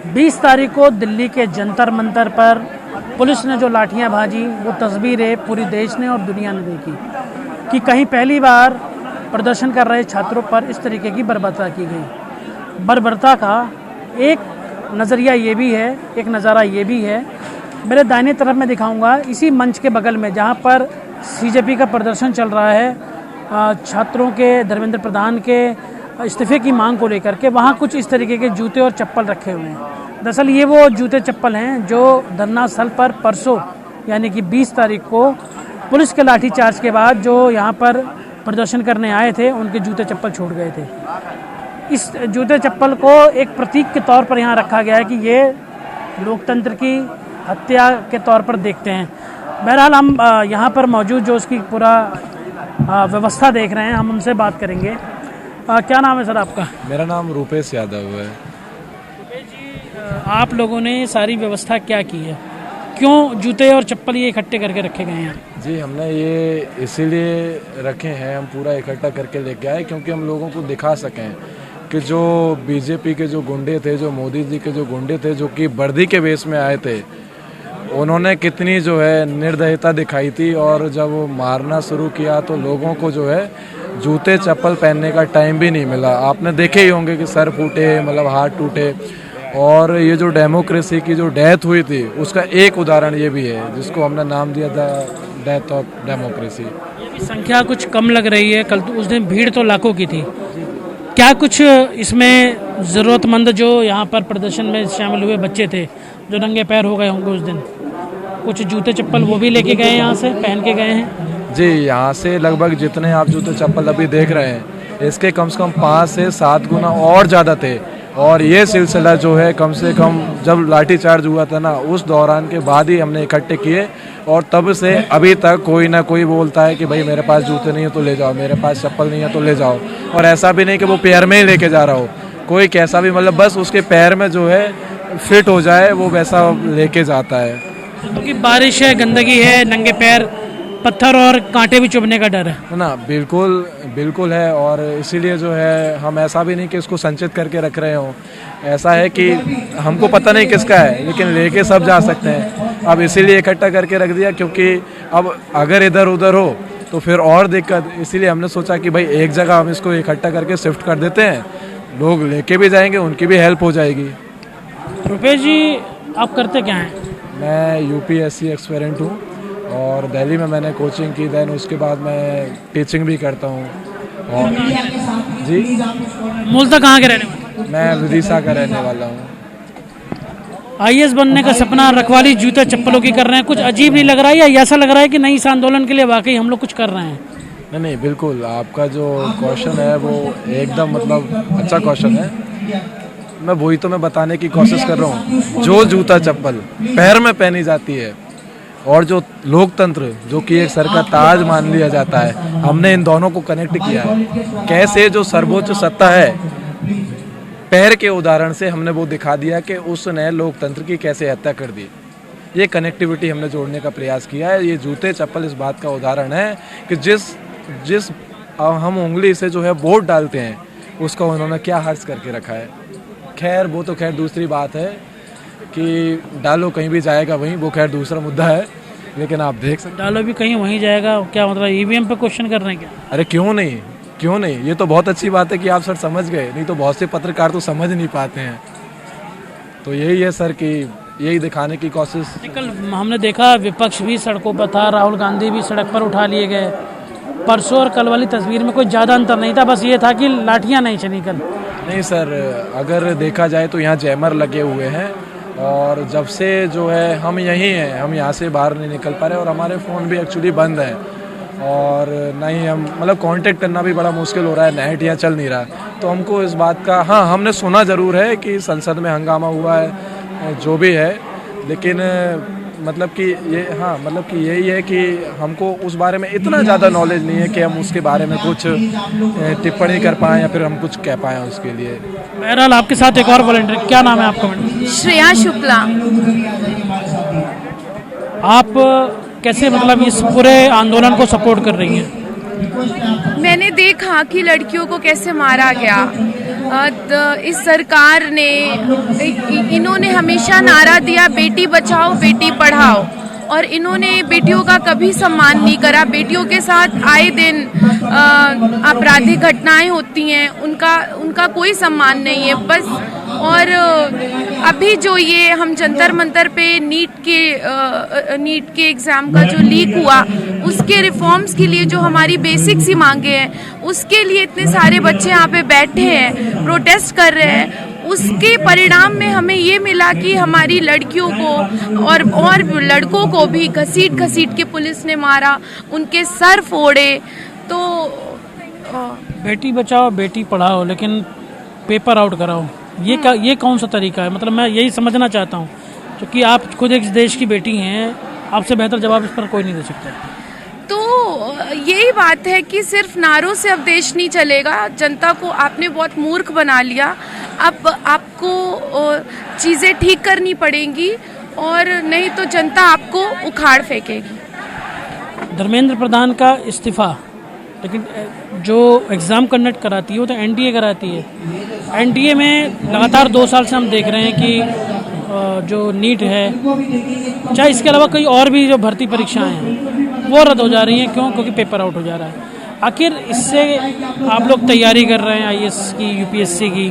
20 तारीख को दिल्ली के जंतर मंतर पर पुलिस ने जो लाठियां भाजी, वो तस्वीरें पूरी देश ने और दुनिया ने देखी कि कहीं पहली बार प्रदर्शन कर रहे छात्रों पर इस तरीके की बर्बरता की गई। बर्बरता का एक नज़रिया ये भी है, एक नज़ारा ये भी है। मेरे दाहिने तरफ में दिखाऊंगा, इसी मंच के बगल में जहाँ पर सीजेपी का प्रदर्शन चल रहा है छात्रों के, धर्मेंद्र प्रधान के इस्तीफे की मांग को लेकर के, वहाँ कुछ इस तरीके के जूते और चप्पल रखे हुए हैं। दरअसल ये वो जूते चप्पल हैं जो धरना स्थल पर परसों यानी कि 20 तारीख को पुलिस के लाठीचार्ज के बाद जो यहाँ पर प्रदर्शन करने आए थे, उनके जूते चप्पल छूट गए थे। इस जूते चप्पल को एक प्रतीक के तौर पर यहाँ रखा गया है कि ये लोकतंत्र की हत्या के तौर पर देखते हैं। बहरहाल हम यहाँ पर मौजूद जो उसकी पूरा व्यवस्था देख रहे हैं, हम उनसे बात करेंगे। क्या नाम है सर आपका? मेरा नाम रूपेश यादव है। रूपेश जी, आप लोगों ने सारी व्यवस्था क्या की है? क्यों जूते और चप्पल ये इकट्ठे करके रखे गए हैं? जी, हमने ये इसीलिए रखे हैं, हम पूरा इकट्ठा करके लेके आए क्योंकि हम लोगों को दिखा सकें कि जो बीजेपी के जो गुंडे थे, जो मोदी जी के जो गुंडे थे, जो कि वर्दी के वेश में आए थे, उन्होंने कितनी जो है निर्दयता दिखाई थी। और जब वो मारना शुरू किया तो लोगों को जो है जूते चप्पल पहनने का टाइम भी नहीं मिला। आपने देखे ही होंगे कि सर फूटे, मतलब हाथ टूटे। और ये जो डेमोक्रेसी की जो डेथ हुई थी, उसका एक उदाहरण ये भी है, जिसको हमने नाम दिया था डेथ ऑफ डेमोक्रेसी। संख्या कुछ कम लग रही है, कल तो उस दिन भीड़ तो लाखों की थी। क्या कुछ इसमें ज़रूरतमंद जो यहाँ पर प्रदर्शन में शामिल हुए बच्चे थे, जो नंगे पैर हो गए होंगे उस दिन, कुछ जूते चप्पल वो भी लेके गए, यहाँ से पहन के गए हैं? जी, यहाँ से लगभग जितने आप जूते चप्पल अभी देख रहे हैं, इसके कम से कम 5 से 7 गुना और ज़्यादा थे। और ये सिलसिला जो है कम से कम जब लाठीचार्ज हुआ था ना, उस दौरान के बाद ही हमने इकट्ठे किए। और तब से अभी तक कोई ना कोई बोलता है कि भाई मेरे पास जूते नहीं है तो ले जाओ, मेरे पास चप्पल नहीं है तो ले जाओ। और ऐसा भी नहीं कि वो पैर में ही लेके जा रहा हो, कोई कैसा भी, मतलब बस उसके पैर में जो है फिट हो जाए वो वैसा लेके जाता है। क्योंकि बारिश है, गंदगी है, नंगे पैर, पत्थर और कांटे भी चुभने का डर है ना। बिल्कुल बिल्कुल है। और इसीलिए जो है हम ऐसा भी नहीं कि इसको संचित करके रख रहे हो, ऐसा है कि हमको पता नहीं किसका है, लेकिन लेके सब जा सकते हैं। अब इसीलिए इकट्ठा करके रख दिया, क्योंकि अब अगर इधर उधर हो तो फिर और दिक्कत। इसीलिए हमने सोचा कि भाई एक जगह हम इसको इकट्ठा करके शिफ्ट कर देते हैं, लोग लेके भी जाएंगे, उनकी भी हेल्प हो जाएगी। रुपेश जी, आप करते क्या हैं? मैं यूपीएससी एक्सपेरेंट हूँ और दिल्ली में मैंने कोचिंग की, देन उसके बाद मैं टीचिंग भी करता हूँ। और जी, मूलतः कहाँ के रहने वाले? मैं विदिशा का रहने वाला हूँ। आईएएस बनने का सपना रखवाली जूते चप्पलों की कर रहे हैं, कुछ अजीब नहीं लग रहा है या ऐसा लग रहा है कि नहीं, इस आंदोलन के लिए वाकई हम लोग कुछ कर रहे हैं? नहीं, बिल्कुल आपका जो क्वेश्चन है वो एकदम मतलब अच्छा क्वेश्चन है। मैं वही तो मैं बताने की कोशिश कर रहा हूँ। जो जूता चप्पल पैर में पहनी जाती है और जो लोकतंत्र, जो कि एक सर का ताज मान लिया जाता है, हमने इन दोनों को कनेक्ट किया है। कैसे जो सर्वोच्च सत्ता है, पैर के उदाहरण से हमने वो दिखा दिया कि उसने लोकतंत्र की कैसे हत्या कर दी। ये कनेक्टिविटी हमने जोड़ने का प्रयास किया है। ये जूते चप्पल इस बात का उदाहरण है कि जिस हम उंगली से जो है वोट डालते हैं, उसका उन्होंने क्या हर्ष करके रखा है। खैर वो तो खैर दूसरी बात है कि डालो कहीं भी जाएगा वहीं, वो खैर दूसरा मुद्दा है। लेकिन आप देख सकते, डालो भी कहीं वहीं जाएगा, क्या मतलब ईवीएम पे क्वेश्चन कर रहे हैं क्या? अरे क्यों नहीं, क्यों नहीं, ये तो बहुत अच्छी बात है कि आप सर समझ गए, नहीं तो बहुत से पत्रकार तो समझ नहीं पाते हैं। तो यही है सर कि यही दिखाने की कोशिश। कल हमने देखा विपक्ष भी सड़कों पर था, राहुल गांधी भी सड़क पर उठा लिए गए। परसों और कल वाली तस्वीर में कोई ज़्यादा अंतर नहीं था, बस ये था कि लाठियाँ नहीं चली कल। नहीं सर, अगर देखा जाए तो यहाँ जैमर लगे हुए हैं और जब से जो है हम यहीं हैं, हम यहाँ से बाहर नहीं निकल पा रहे और हमारे फ़ोन भी एक्चुअली बंद है और नहीं हम मतलब कांटेक्ट करना भी बड़ा मुश्किल हो रहा है, नेट यहाँ चल नहीं रहा। तो हमको इस बात का, हाँ हमने सुना ज़रूर है कि संसद में हंगामा हुआ है, जो भी है, लेकिन मतलब कि ये, हाँ मतलब कि यही है कि हमको उस बारे में इतना ज़्यादा नॉलेज नहीं है कि हम उसके बारे में कुछ टिप्पणी कर पाएँ या फिर हम कुछ कह पाएँ उसके लिए। बहरहाल आपके साथ एक और वॉलंटियर, क्या नाम है आपका मैडम? श्रेया शुक्ला। आप कैसे मतलब इस पूरे आंदोलन को सपोर्ट कर रही हैं? मैंने देखा कि लड़कियों को कैसे मारा गया इस सरकार ने इन्होंने हमेशा नारा दिया बेटी बचाओ बेटी पढ़ाओ, और इन्होंने बेटियों का कभी सम्मान नहीं करा। बेटियों के साथ आए दिन आपराधिक घटनाएं होती हैं, उनका कोई सम्मान नहीं है बस। और अभी जो ये हम जंतर मंतर पे नीट के एग्ज़ाम का जो लीक हुआ, उसके रिफॉर्म्स के लिए जो हमारी बेसिक सी मांगे हैं, उसके लिए इतने सारे बच्चे यहाँ पे बैठे हैं, प्रोटेस्ट कर रहे हैं, उसके परिणाम में हमें ये मिला कि हमारी लड़कियों को और लड़कों को भी घसीट के पुलिस ने मारा, उनके सर फोड़े। तो बेटी बचाओ बेटी पढ़ाओ लेकिन पेपर आउट कराओ, ये कौन सा तरीका है? मतलब मैं यही समझना चाहता हूँ, क्योंकि आप खुद एक देश की बेटी हैं, आपसे बेहतर जवाब इस पर कोई नहीं दे सकता। तो यही बात है कि सिर्फ नारों से अब देश नहीं चलेगा। जनता को आपने बहुत मूर्ख बना लिया। अब आपको चीज़ें ठीक करनी पड़ेंगी, और नहीं तो जनता आपको उखाड़ फेंकेगी। धर्मेंद्र प्रधान का इस्तीफा, लेकिन जो एग्ज़ाम कंडक्ट कराती है वो तो एनडीए कराती है। एनडीए में लगातार 2 साल से हम देख रहे हैं कि जो नीट है, चाहे इसके अलावा कई और भी जो भर्ती परीक्षाएं हैं वो रद्द हो जा रही हैं। क्यों? क्योंकि पेपर आउट हो जा रहा है। आखिर इससे आप लोग तैयारी कर रहे हैं आईएएस की, यूपीएससी की,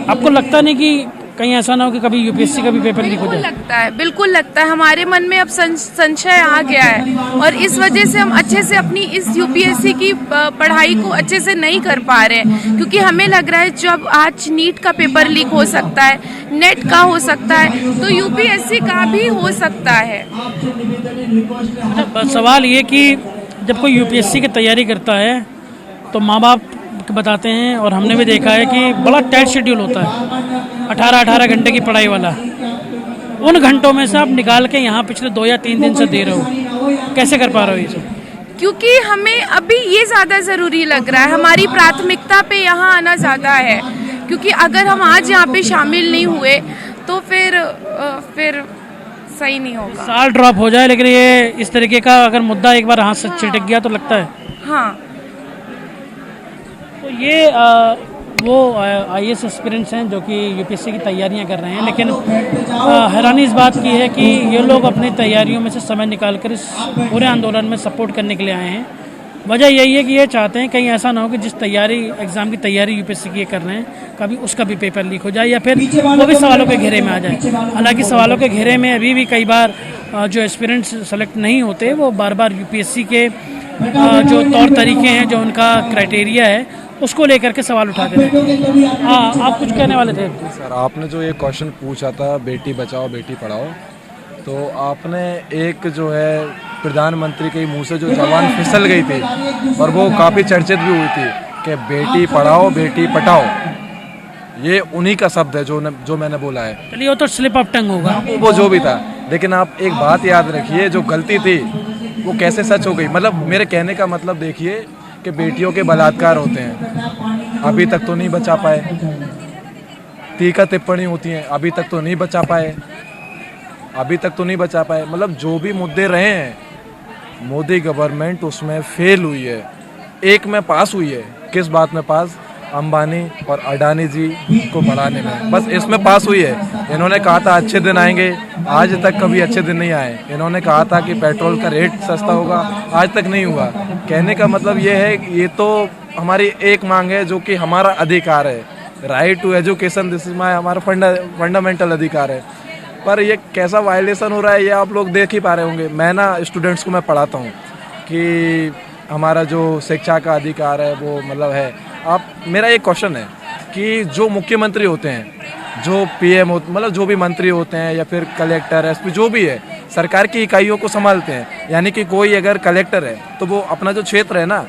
आपको लगता नहीं कि कहीं ऐसा ना हो कि कभी यूपीएससी का भी पेपर लीक हो जाए? बिल्कुल लगता है। हमारे मन में अब संशय आ गया है, और इस वजह से हम अच्छे से अपनी इस यूपीएससी की पढ़ाई को अच्छे से नहीं कर पा रहे हैं, क्योंकि हमें लग रहा है जब आज नीट का पेपर लीक हो सकता है, नेट का हो सकता है, तो यूपीएससी का भी हो सकता है। सवाल ये कि जब कोई यूपीएससी की तैयारी करता है तो माँ बाप बताते हैं, और हमने भी देखा है कि बड़ा टाइट शेड्यूल होता है, 18 घंटे की पढ़ाई वाला। उन घंटों में से आप निकाल के यहाँ पिछले 2 या 3 दिन से दे रहे हो, कैसे कर पा रहे हो ये सब? क्योंकि हमें अभी ये ज़्यादा ज़रूरी लग रहा है, हमारी प्राथमिकता पे यहाँ आना ज़्यादा है। क्योंकि अगर हम आज यहाँ पे शामिल नहीं हुए तो फिर सही नहीं होगा। साल ड्रॉप हो जाए, लेकिन ये इस तरीके का अगर मुद्दा एक बार हाथ से छिटक गया तो लगता है। हाँ, तो ये वो आईएएस एस्पिरेंट्स हैं जो कि यूपीएससी की तैयारियां कर रहे हैं, लेकिन हैरानी इस बात की है कि ये लोग अपनी तैयारियों में से समय निकालकर इस पूरे आंदोलन में सपोर्ट करने के लिए आए हैं। वजह यही है कि ये चाहते हैं कहीं ऐसा ना हो कि जिस एग्ज़ाम की तैयारी यूपीएससी की कर रहे हैं, कभी उसका भी पेपर लीक हो जाए या फिर वो भी सवालों के घेरे में आ जाए। हालांकि सवालों के घेरे में अभी भी कई बार जो एस्पिरेंट्स सेलेक्ट नहीं होते, वो बार बार यूपीएससी के जो तौर तरीके हैं, जो उनका क्राइटेरिया है, उसको लेकर के सवाल उठाते थे। आप कुछ कहने वाले थे? सर, आपने जो ये क्वेश्चन पूछा था बेटी बचाओ बेटी पढ़ाओ, तो आपने एक जो है प्रधानमंत्री के मुंह से जो जबान फिसल गई थी और वो काफ़ी चर्चित भी हुई थी कि बेटी पढ़ाओ बेटी पटाओ, ये उन्हीं का शब्द है जो मैंने बोला है। चलिए, वो तो स्लिप ऑफ टंग होगा, वो जो भी था, लेकिन आप एक बात याद रखिए, जो गलती थी वो कैसे सच हो गई। मतलब मेरे कहने का मतलब देखिए कि बेटियों के बलात्कार होते हैं, अभी तक तो नहीं बचा पाए। टीका टिप्पणी होती हैं, अभी तक तो नहीं बचा पाए, अभी तक तो नहीं बचा पाए। मतलब जो भी मुद्दे रहे हैं, मोदी गवर्नमेंट उसमें फेल हुई है। एक में पास हुई है, किस बात में पास? अंबानी और अडानी जी को बढ़ाने में, बस इसमें पास हुई है। इन्होंने कहा था अच्छे दिन आएंगे, आज तक कभी अच्छे दिन नहीं आए। इन्होंने कहा था कि पेट्रोल का रेट सस्ता होगा, आज तक नहीं हुआ। कहने का मतलब ये है कि ये तो हमारी एक मांग है जो कि हमारा अधिकार है, right to education, this is my, हमारा फंडामेंटल अधिकार है। पर ये कैसा वायलेशन हो रहा है ये आप लोग देख ही पा रहे होंगे। मैं ना स्टूडेंट्स को मैं पढ़ाता हूँ कि हमारा जो शिक्षा का अधिकार है वो मतलब है। आप, मेरा एक क्वेश्चन है कि जो मुख्यमंत्री होते हैं, जो पीएम होते, मतलब जो भी मंत्री होते हैं या फिर कलेक्टर, एसपी, जो भी है, सरकार की इकाइयों को संभालते हैं। यानी कि कोई अगर कलेक्टर है तो वो अपना जो क्षेत्र है ना,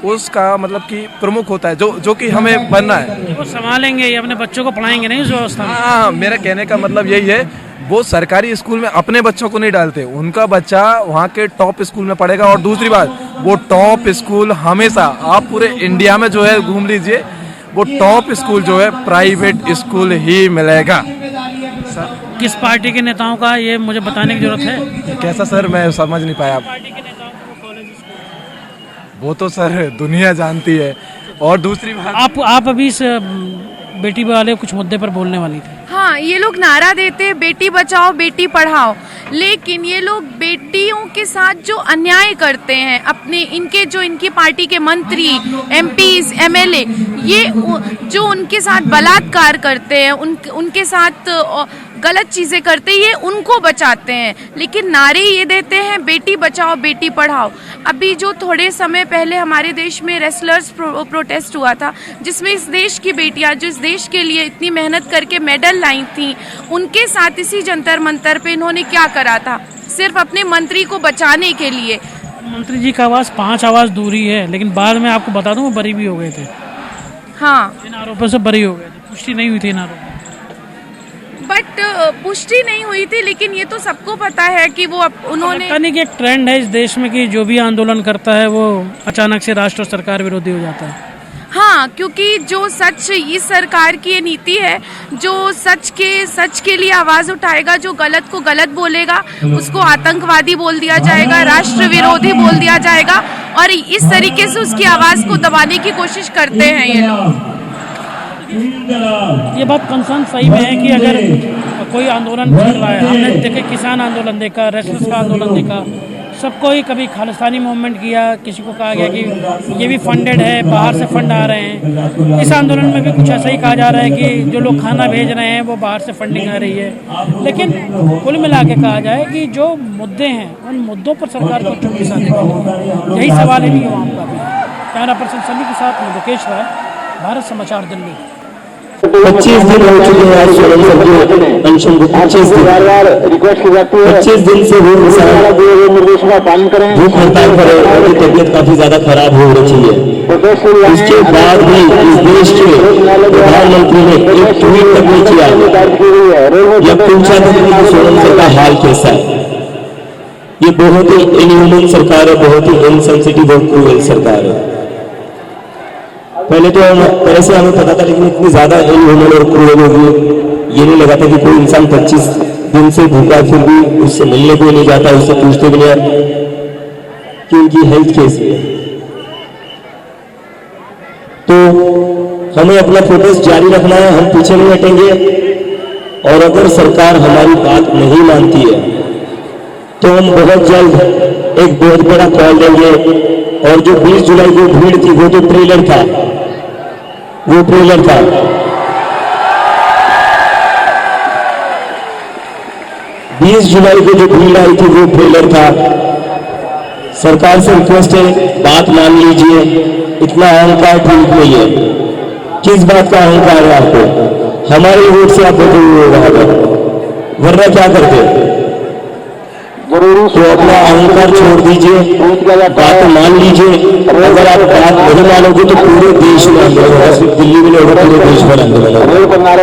उसका मतलब कि प्रमुख होता है, जो कि हमें बनना है, वो संभालेंगे, ये अपने बच्चों को पढ़ाएंगे नहीं उस व्यवस्था में। हाँ, मेरा कहने का मतलब यही है, वो सरकारी स्कूल में अपने बच्चों को नहीं डालते, उनका बच्चा वहाँ के टॉप स्कूल में पढ़ेगा। और दूसरी बात, वो टॉप स्कूल हमेशा, आप पूरे इंडिया में जो है घूम लीजिए, वो टॉप स्कूल जो है प्राइवेट स्कूल ही मिलेगा। किस पार्टी के नेताओं का, ये मुझे बताने की जरूरत है? कैसा सर, मैं समझ नहीं पाया। वो तो सर दुनिया जानती है। और दूसरी बात, आप अभी इस बेटी वाले कुछ मुद्दे पर बोलने वाली थी। हाँ, ये लोग नारा देते हैं बेटी बचाओ बेटी पढ़ाओ, लेकिन ये लोग बेटियों के साथ जो अन्याय करते हैं, अपने इनकी पार्टी के मंत्री, एमपीज, एमएलए, ये जो उनके साथ बलात्कार करते हैं, उनके साथ गलत चीजें करते हैं, ये उनको बचाते हैं, लेकिन नारे ये देते हैं बेटी बचाओ बेटी पढ़ाओ। अभी जो थोड़े समय पहले हमारे देश में रेसलर्स प्रोटेस्ट हुआ था, जिसमें इस देश की बेटियां जो इस देश के लिए इतनी मेहनत करके मेडल लाई थी, उनके साथ इसी जंतर मंतर पे इन्होंने क्या करा था, सिर्फ अपने मंत्री को बचाने के लिए। मंत्री जी का आवाज 5 आवाज दूरी है, लेकिन बाद में आपको बता दूं वो बरी भी हो गए थे। हाँ, इन आरोपों से बरी हो गए थे, पुष्टि नहीं हुई थी इन आरोपों। बट पुष्टि नहीं हुई थी, लेकिन ये तो सबको पता है कि वो उन्होंने, लगता नहीं कि एक ट्रेंड है इस देश में कि जो भी आंदोलन करता है वो अचानक से राष्ट्र और सरकार विरोधी हो जाता है। हाँ, क्योंकि जो सच, इस सरकार की ये नीति है, जो सच के लिए आवाज उठाएगा, जो गलत को गलत बोलेगा उसको आतंकवादी बोल दिया जाएगा, राष्ट्र विरोधी बोल दिया जाएगा, और इस तरीके से उसकी आवाज को दबाने की कोशिश करते हैं ये लोग। ये बात कंसर्न सही में है कि अगर कोई आंदोलन चल रहा है, हमने देखे किसान आंदोलन देखा, रेसलर्स का आंदोलन देखा, सबको ही कभी खालिस्तानी मूवमेंट किया, किसी को कहा गया कि ये भी फंडेड है, बाहर से फंड आ रहे हैं। इस आंदोलन में भी कुछ ऐसा ही कहा जा रहा है कि जो लोग खाना भेज रहे हैं वो बाहर से फंडिंग आ रही है। लेकिन कुल मिला के कहा जाए कि जो मुद्दे हैं उन मुद्दों पर सरकार को चुप दिखाने के लिए, यही सवाल है भी युवाओं का भी। कैमरा पर्सन सनी के साथ में मुकेश राय, भारत समाचार, दिल्ली। 25 दिन हो चुके हैं आज सोनम सरजी अनशन को। 25 दिन से वो निर्देशों का पालन करें, भूख हड़ताल पर है, उनकी तबीयत काफी ज्यादा खराब हो रही है। उसके बाद भी इस देश के प्रधानमंत्री ने एक ट्वीट तक नहीं किया या पूछा था कि सोनम सर का हाल कैसा है। ये बहुत ही इनह्यूमन सरकार है, बहुत ही इनसेंसिटिव और क्रूएल सरकार है। पहले से हमें पता था, लेकिन इतनी ज्यादा इनह्यूमन और क्रूएल होगी ये नहीं लगा था कि कोई इंसान 25 दिन से भूखा फिर भी उससे मिलने को नहीं जाता, उससे पूछते भी नहीं कि उनकी हेल्थ कैसी है। तो हमें अपना प्रोटेस्ट जारी रखना है, हम पीछे नहीं हटेंगे, और अगर सरकार हमारी बात नहीं मानती है तो हम बहुत जल्द एक बहुत बड़ा कॉल देंगे। और जो 20 जुलाई को भीड़ थी वो तो ट्रेलर था, वो ट्रेलर था। 20 जुलाई को जो भीड़ आई थी वो ट्रेलर था। सरकार से रिक्वेस्ट है, बात मान लीजिए, इतना अहंकार ठीक नहीं है। किस बात का अहंकार है आपको? हमारे वोट से आप बैठे हुए हो वहां पर, वरना क्या करते? तो अपना अहंकार छोड़ दीजिए, बात मान लीजिए। अगर आप बात नहीं मानोगे तो पूरे देश में आंदोलन होगा, सिर्फ दिल्ली में नहीं होगा, पूरे देश में आंदोलन होगा।